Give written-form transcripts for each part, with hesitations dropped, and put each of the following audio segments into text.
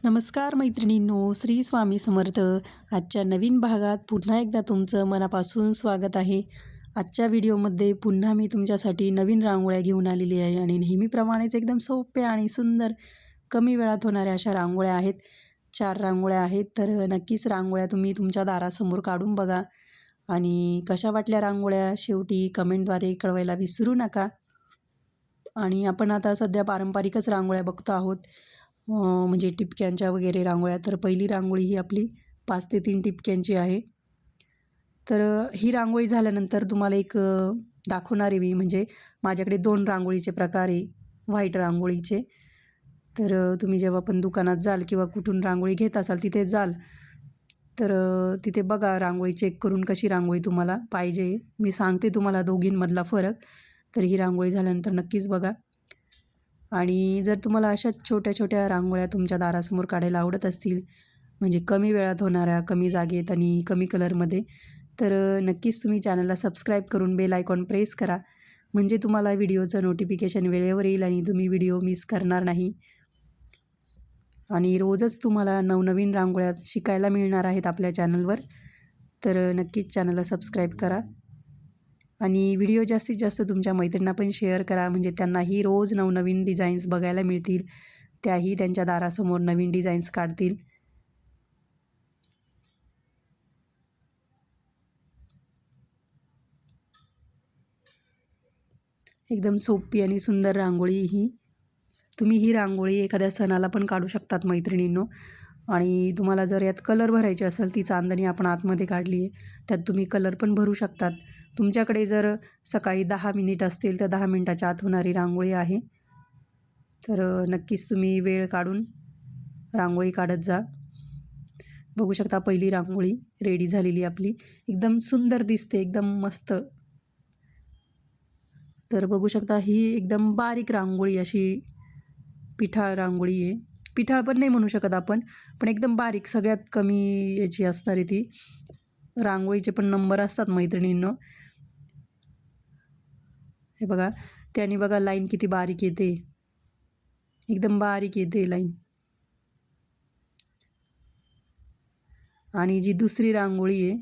नमस्कार मैत्रिणींनो, श्री स्वामी समर्थ. आजच्या नवीन भागात पुन्हा एकदा तुमचं मनापासून स्वागत आहे. आजच्या व्हिडिओमध्ये पुन्हा मी तुमच्यासाठी नवीन रांगोळ्या घेऊन आलेली आहे आणि नेहमीप्रमाणेच एकदम सोप्या आणि सुंदर कमी वेळात होणाऱ्या अशा रांगोळ्या आहेत. 4 रांगोळ्या आहेत. तर नक्कीच रांगोळ्या तुम्ही तुमच्या दारासमोर काढून बघा आणि कशा वाटल्या रांगोळ्या शेवटी कमेंटद्वारे कळवायला विसरू नका. आणि आपण आता सध्या पारंपरिकच रांगोळ्या बघतो आहोत, म्हणजे टिपक्यांच्या वगैरे रांगोळ्या. तर पहिली रांगोळी ही आपली 5 ते 3 टिपक्यांची आहे. तर ही रांगोळी झाल्यानंतर तुम्हाला एक दाखवणार आहे मी, म्हणजे माझ्याकडे 2 रांगोळीचे प्रकार आहे व्हाईट रांगोळीचे. तर तुम्ही जेव्हा पण दुकानात जाल किंवा कुठून रांगोळी घेत असाल तिथे जाल, तर तिथे बघा रांगोळी चेक करून कशी रांगोळी तुम्हाला पाहिजे. मी सांगते तुम्हाला दोघींमधला फरक. तर ही रांगोळी झाल्यानंतर नक्कीच बघा. आणि जर तुम्हाला अशा छोट्या छोट्या रांगोळ्या तुमच्या दारासमोर काढायला आवडत असतील, म्हणजे कमी वेळात होणाऱ्या, कमी जागेत आणि कमी कलरमध्ये, तर नक्कीच तुम्ही चॅनलला सबस्क्राईब करून बेल आयकॉन प्रेस करा. म्हणजे तुम्हाला व्हिडिओचं नोटिफिकेशन वेळेवर येईल आणि तुम्ही व्हिडिओ मिस करणार नाही. आणि रोजच तुम्हाला नवनवीन रांगोळ्या शिकायला मिळणार आहेत आपल्या चॅनलवर. तर नक्कीच चॅनलला सबस्क्राईब करा आणि व्हिडिओ जास्तीत जास्त तुमच्या मैत्रिणींना पण शेअर करा, म्हणजे त्यांनाही रोज नवनवीन डिझाईन्स बघायला मिळतील. त्याही त्यांच्या दारासमोर नवीन डिझाईन्स काढतील. एकदम सोपी आणि सुंदर रांगोळी ही. तुम्ही ही रांगोळी एखाद्या सणाला पण काढू शकतात मैत्रिणींनो. आणि तुम्हाला जर यात कलर भरायचे असेल, ती चांदणी आपण आतमध्ये काढली आहे, त्यात तुम्ही कलर पण भरू शकतात. तुमच्याकडे जर सकाळी 10 मिनिट असतील तर 10 मिनिटाच्या आत होणारी रांगोळी आहे. तर नक्कीच तुम्ही वेळ काढून रांगोळी काढत जा. बघू शकता पहिली रांगोळी रेडी झालेली आपली. एकदम सुंदर दिसते, एकदम मस्त. तर बघू शकता ही एकदम बारीक रांगोळी, अशी पिठाळ रांगोळी आहे. पिठाळ पण नाही म्हणू शकत आपण, पण एकदम बारीक, सगळ्यात कमी याची असणारी ती. रांगोळीचे पण नंबर असतात मैत्रिणींनो. हे बघा, त्याने बघा लाईन किती बारीक येते, एकदम बारीक येते लाईन. आणि जी दुसरी रांगोळी आहे,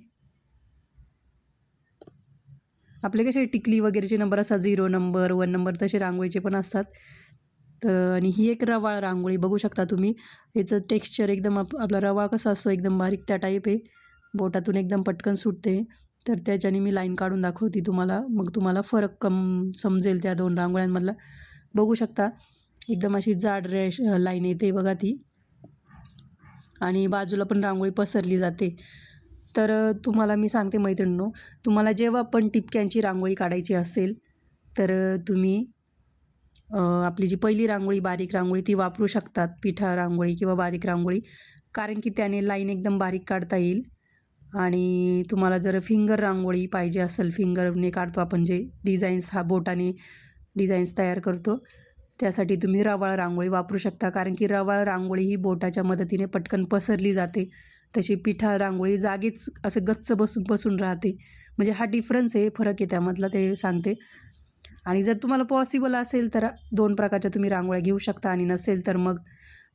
आपले कसे टिकली वगैरेचे नंबर असतात, 0 नंबर 1 नंबर, तसे रांगोळीचे पण असतात. तर आणि ही एक रवाळ रांगोळी बघू शकता तुम्ही. याचं टेक्स्चर एकदम आपला रवा कसा असतो एकदम बारीक, त्या टाईप आहे. बोटातून एकदम पटकन सुटते. तर त्याच्याने मी लाईन काढून दाखवते तुम्हाला, मग तुम्हाला फरक समजेल त्या 2 रांगोळ्यांमधला. बघू शकता एकदम अशी जाड लाईन येते बघा ती. आणि बाजूला पण रांगोळी पसरली जाते. तर तुम्हाला मी सांगते मैत्रिणींनो, तुम्हाला जेव्हा पण टिपक्यांची रांगोळी काढायची असेल, तर तुम्ही आपली जी पहिली रांगोळी, बारीक रांगोळी, ती वापरू शकतात, पिठा रांगोळी किंवा बारीक रांगोळी. कारण की त्याने लाईन एकदम बारीक काढता येईल. आणि तुम्हाला जर फिंगर रांगोळी पाहिजे असेल, फिंगरने काढतो आपण जे डिझाईन्स, हा बोटाने डिझाईन्स तयार करतो, त्यासाठी तुम्ही रवाळ रांगोळी वापरू शकता. कारण की रवाळ रांगोळी ही बोटाच्या मदतीने पटकन पसरली जाते. तशी पिठा रांगोळी जागीच असं गच्च बसून राहते. म्हणजे हा डिफरन्स आहे, फरक आहे त्यामधला, ते सांगते. आणि जर तुम्हाला पॉसिबल असेल तर 2 प्रकारच्या तुम्ही रांगोळ्या घेऊ शकता, आणि नसेल तर मग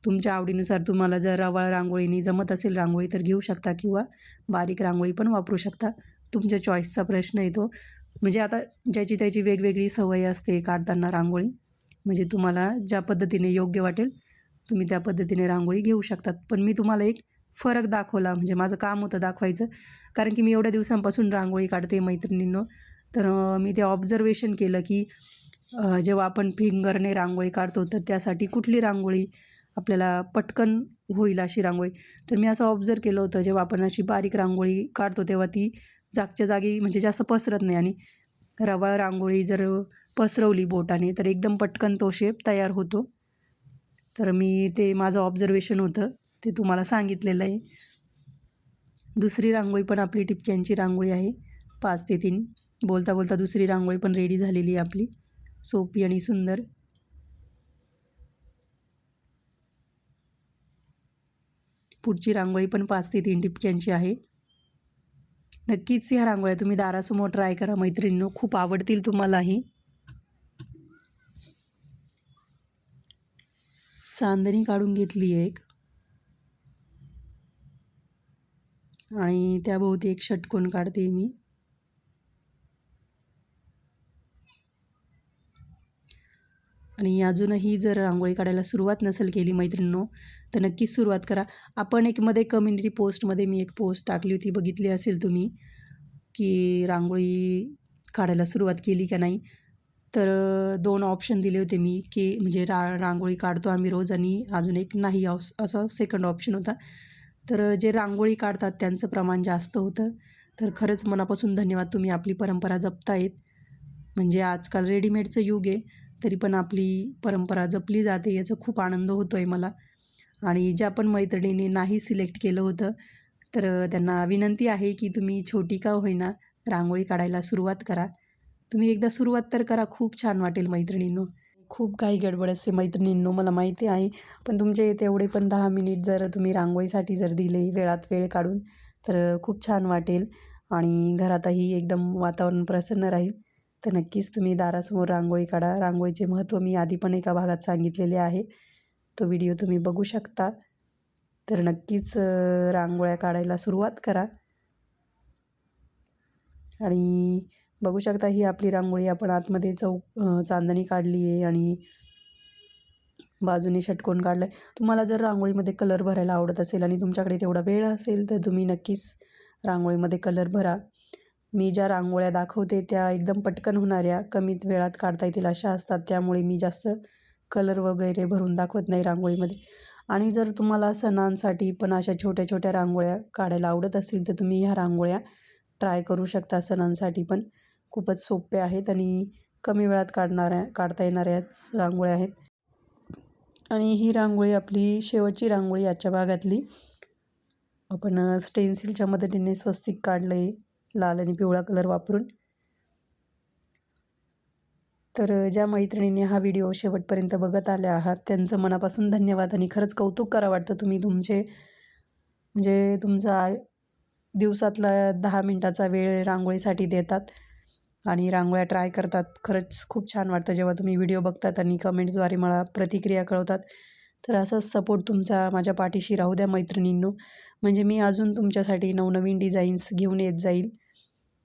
तुमच्या आवडीनुसार तुम्हाला जर रवाळ रांगोळीने जमत असेल रांगोळी तर घेऊ शकता, किंवा बारीक रांगोळी पण वापरू शकता. तुमच्या चॉईसचा प्रश्न येतो. म्हणजे आता ज्याची त्याची वेगवेगळी सवय असते काढताना रांगोळी. म्हणजे तुम्हाला ज्या पद्धतीने योग्य वाटेल तुम्ही त्या पद्धतीने रांगोळी घेऊ शकतात. पण मी तुम्हाला एक फरक दाखवला, म्हणजे माझं काम होतं दाखवायचं. कारण की मी एवढ्या दिवसांपासून रांगोळी काढते मैत्रिणींनो. तर मी ते ऑब्झर्वेशन केलं की जेव्हा आपण फिंगरने रांगोळी काढतो तर त्यासाठी कुठली रांगोळी आपल्याला पटकन होईल अशी रांगोळी. तर मी असं ऑब्झर्व केलं होतं, जेव्हा आपण अशी बारीक रांगोळी काढतो तेव्हा ती जागच्या जागी म्हणजे जास्त पसरत नाही. आणि रवाळ रांगोळी जर पसरवली बोटाने तर एकदम पटकन तो शेप तयार होतो. तर मी ते माझं ऑब्झर्वेशन होतं, ते तुम्हाला सांगितलेलं आहे. दुसरी रांगोळी पण आपली टिपक्यांची रांगोळी आहे, 5 ते 3. बोलता बोलता दुसरी रांगोळी पण रेडी झालेली आहे आपली, सोपी आणि सुंदर. पुढची रांगोळी पण 5 ते 3 टिपक्यांची आहे. नक्कीच ह्या रांगोळ्या तुम्ही दारासमोर ट्राय करा मैत्रिणींनो, खूप आवडतील तुम्हालाही. चांदणी काढून घेतली एक. आणि त्याभोवती एक षटकोन काढते मी. आणि अजूनही जर रांगोळी काढायला सुरुवात नसेल केली मैत्रिणींनो, तर नक्कीच सुरुवात करा. आपण एक मध्ये कम्युनिटी पोस्टमध्ये मी एक पोस्ट टाकली होती, बघितली असेल तुम्ही, की रांगोळी काढायला सुरुवात केली का नाही. तर 2 ऑप्शन दिले होते मी, की म्हणजे रांगोळी काढतो आम्ही रोज आणि अजून एक नाही असं सेकंड ऑप्शन होता. तर जे रांगोळी काढतात त्यांचं प्रमाण जास्त होतं. तर खरंच मनापासून धन्यवाद, तुम्ही आपली परंपरा जपतायत. म्हणजे आजकाल रेडीमेडचं युग आहे, तरी पण आपली परंपरा जपली जाते याचा खूप आनंद होतो आहे मला. आणि ज्या पण मैत्रिणींनी नाही सिलेक्ट केलं होतं, तर त्यांना विनंती आहे की तुम्ही छोटी का होईना रांगोळी काढायला सुरुवात करा. तुम्ही एकदा सुरुवात तर करा, खूप छान वाटेल मैत्रिणींनो. खूप काही गडबड असते मैत्रिणींनो, मला माहिती आहे. पण तुमचे तेवढे पण 10 मिनिट जर तुम्ही रांगोळीसाठी जर दिले वेळात वेळ काढून, तर खूप छान वाटेल आणि घरातही एकदम वातावरण प्रसन्न राहील. तर नक्कीच तुम्ही दारासमोर रांगोळी काढा. रांगोळीचे महत्त्व मी आधी पण एका भागात सांगितलेले आहे. तो व्हिडिओ तुम्ही बघू शकता. तर नक्कीच रांगोळ्या काढायला सुरुवात करा. आणि बघू शकता ही आपली रांगोळी आपण आतमध्ये चांदणी काढली आहे आणि बाजूने षटकोन काढला आहे. तुम्हाला जर रांगोळीमध्ये कलर भरायला आवडत असेल आणि तुमच्याकडे तेवढा वेळ असेल, तर तुम्ही नक्कीच रांगोळीमध्ये कलर भरा. मी ज्या रांगोळ्या दाखवते त्या एकदम पटकन होणाऱ्या, कमीत वेळात काढता येतील अशा असतात. त्यामुळे मी जास्त कलर वगैरे भरून दाखवत नाही रांगोळीमध्ये. आणि जर तुम्हाला सणांसाठी पण अशा छोट्या-छोट्या रांगोळ्या काढायला आवडत असतील, तर तुम्ही ह्या रांगोळ्या ट्राय करू शकता सणांसाठी पण. खूपच सोप्या आहेत आणि कमी वेळात काढता येणाऱ्याच रांगोळ्या आहेत. आणि ही रांगोळी आपली शेवटची रांगोळी आजच्या भागातली. आपण स्टेन्सिलच्या मदतीने स्वस्तिक काढलं आहे, लाल आणि पिवळा कलर वापरून. तर ज्या मैत्रिणींनी हा व्हिडिओ शेवटपर्यंत बघत आल्या आहात, त्यांचं मनापासून धन्यवाद आणि खरंच कौतुक करावं वाटतं. तुम्ही म्हणजे तुमचा दिवसातला 10 मिनिटाचा वेळ रांगोळीसाठी देतात आणि रांगोळ्या ट्राय करतात. खरंच खूप छान वाटतं जेव्हा तुम्ही व्हिडिओ बघतात आणि कमेंट्सद्वारे मला प्रतिक्रिया कळवतात. तर असाच सपोर्ट तुमचा माझ्या पाठीशी राहू द्या मैत्रिणींनो. म्हणजे मी अजून तुमच्यासाठी नवनवीन डिझाईन्स घेऊन येत जाईल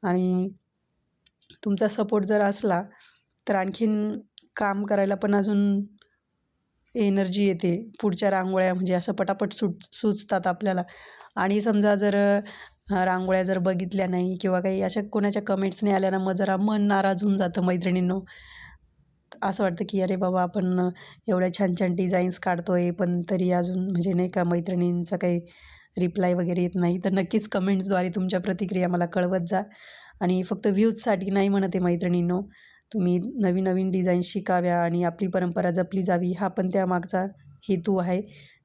आणि तुमचा सपोर्ट जर असला, तर आणखीन काम करायला पण अजून एनर्जी येते. पुढच्या रांगोळ्या म्हणजे असं पटापट सुचतात आपल्याला. आणि समजा जर रांगोळ्या जर बघितल्या नाही किंवा काही अशा कोणाच्या कमेंट्स नाही आल्या ना, मग जरा मन नाराज होऊन जातं मैत्रिणींनो. असं वाटतं की अरे बाबा, आपण एवढ्या छान-छान डिझाईन्स काढतोय, पण तरी अजून म्हणजे नाही का मैत्रिणींचा काही रिप्लाय वगैरे येत नाही. तर नक्कीच कमेंट्सद्वारे तुमच्या प्रतिक्रिया मला कळवत जा. आणि फक्त व्ह्यूजसाठी नाही म्हणत आहे मैत्रिणींनो. तुम्ही नवीन-नवीन डिझाईन शिकाव्या आणि आपली परंपरा जपली जावी, हा पण त्यामागचा हेतू आहे.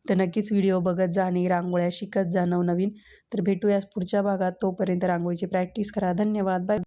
तर नक्कीच व्हिडिओ बघत जा आणि रांगोळ्या शिकत जा नवनवीन. तर भेटूया पुढच्या भागात. तोपर्यंत रांगोळीची प्रॅक्टिस करा. धन्यवाद. बाय.